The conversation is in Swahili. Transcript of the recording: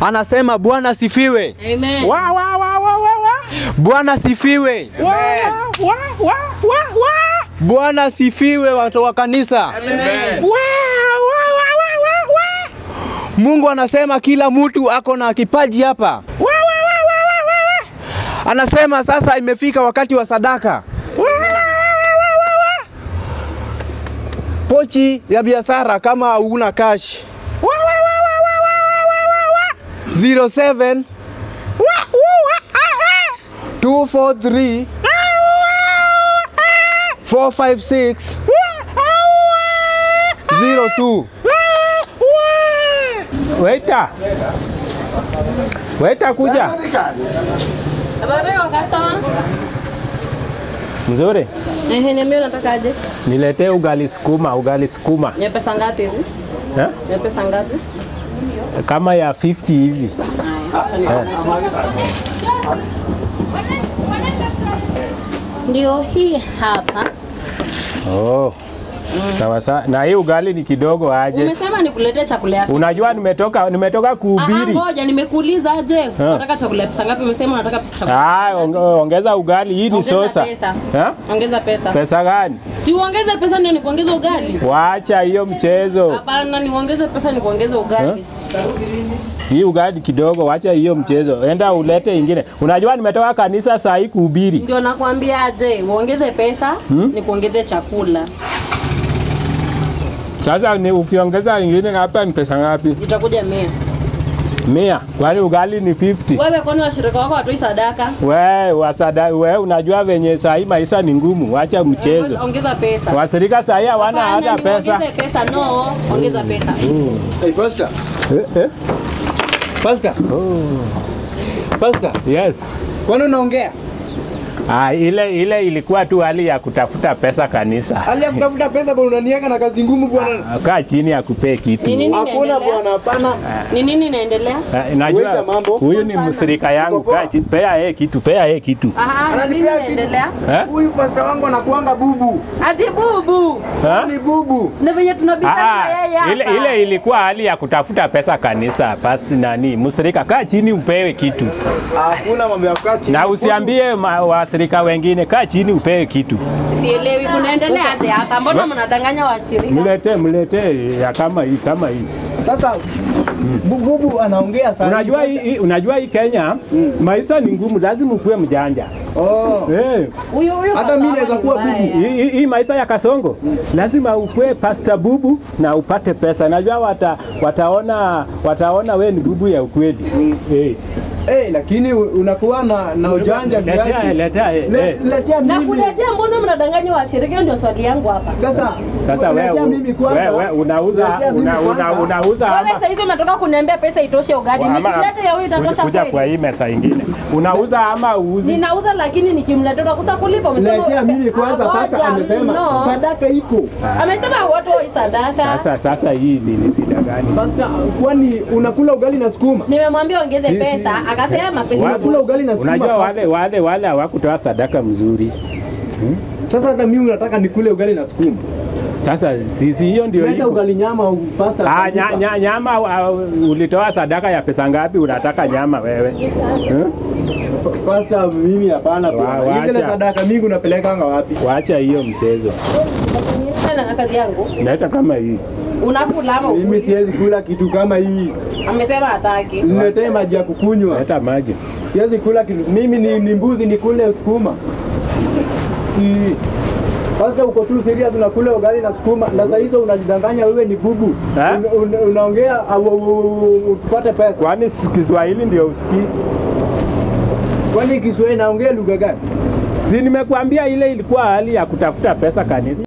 Anasema Bwana sifiwe. Amen. Bwana sifiwe. Bwana sifiwe watu wa kanisa. Amen. Mungu anasema kila mtu ako na kipaji hapa. Anasema sasa imefika wakati wa sadaka. Pochi ya biashara kama una cash. 07 243 456 02. Waiter kuja. Habari ya customer? Mzuri. Niambie unataka aje? Niletee ugali sukuma. Ni pesa ngapi hivi? Ni pesa ngapi? Kama ya 50 hivi. Ndio hii hapa. Oh. Sawa sawa. Na hii ugali ni kidogo aje? Umesema nikuletee chakula ya 50. Unajua nimetoka kuhubiri. Ngoja nimekuuliza aje? Unataka chakula pesa ngapi? Umesema unataka chakula. Ongeza ugali, hii ni sosa. Ongeza pesa. Pesa gani? Si uongeze pesa ndio nikuongeze ugali. Waacha hiyo mchezo. Hapana, niongeze pesa nikuongeze ugali. Hii ugali kidogo, wacha hiyo mchezo. Enda ulete ingine. Unajua nimetoka kanisa saa hii kuhubiri. Ndio nakwambia aje, uongeze pesa, nikuongeze chakula. Sasa ni ukiongeza ingine hapa ni pesa ngapi? Itakuja 100. 100. Kwani ugali ni 50. Wewe kwani washirika wako watoi sadaka? Wewe unajua venye saa hii maisha ni ngumu, wacha mchezo. Ongeza pesa. Washirika saa hii hawana hata pesa. Ongeza pesa, no, ongeza pesa. Hey pastor. Pastor. Pastor. Yes. Kwani unaongea? Ile ilikuwa tu hali ya kutafuta pesa kanisa. Hali ya kutafuta pesa bwana, unaniaga na kazi ngumu bwana. Kaa chini akupee kitu. Hakuna bwana, hapana. Ni nini inaendelea? Najua huyu ni msirika yangu. Kaa chini, pea yeye kitu. Ananipea kitu. Huyu pastor wangu anakuanga bubu. Ati bubu. Ni bubu. Na venye tunabishana yeye hapa. Ile ilikuwa hali ya kutafuta pesa kanisa. Basi nani? Msirika kaa chini upewe kitu. Hakuna mambo ya kukaa chini. Na usiambie washirika wengine, kaa chini upewe kitu. Sielewi kunaendelea aje hapa. Mbona mnadanganya washirika? Mlete ya kama hii. Sasa bubu anaongea sana. Unajua hii Kenya maisha ni ngumu, lazima ukuwe mjanja. Huyu hata mimi naweza kuwa bubu. Hii maisha ya Kasongo lazima ukuwe pastor bubu na upate pesa. Najua wataona wewe ni bubu ya ukweli. Lakini unakuwa na ujanja kiasi. Letea mimi. Na kuletea, mbona mnadanganya washirika? Ndio swali yangu hapa. Sasa wewe unauza. Wewe sasa hizo unatoka kuniambia pesa itoshe ugali. Nikileta ya huyu itatosha kweli? Kuja kwa hii mesa nyingine. Unauza ama uuzi? Ninauza, lakini nikimletea utakosa kulipa. Umesema letea mimi kwanza. Pasta amesema sadaka iko. Amesema watu wa sadaka. Sasa hii ni shida gani? Pasta, kwani unakula ugali na sukuma? Nimemwambia ongeze pesa. Akasema pesa unakula ugali na sukuma. Unajua wale hawakutoa sadaka mzuri. Sasa hata mimi unataka nikule ugali na sukuma. Sasa sisi hiyo ndio hiyo. Ugali nyama pasta. Nyama ulitoa sadaka ya pesa ngapi? Unataka nyama wewe? Pasta, mimi hapana. Ile sadaka mingi unapelekanga wapi? Waacha hiyo mchezo. Sana kazi yangu. Naita kama hii. Unakula ama ukuli? Mimi siwezi kula kitu kama hii. Amesema hataki. Niletee maji ya kukunywa. Leta maji. Siwezi kula kitu. Mimi ni mbuzi nikule sukuma. Sasa uko tu serious unakula ugali na sukuma na saa hizo unajidanganya wewe ni bubu. Unaongea upate pesa. Kwani Kiswahili ndio usikii? Kwani Kiswahili naongea lugha gani? Si nimekuambia ile ilikuwa hali ya kutafuta pesa kanisa.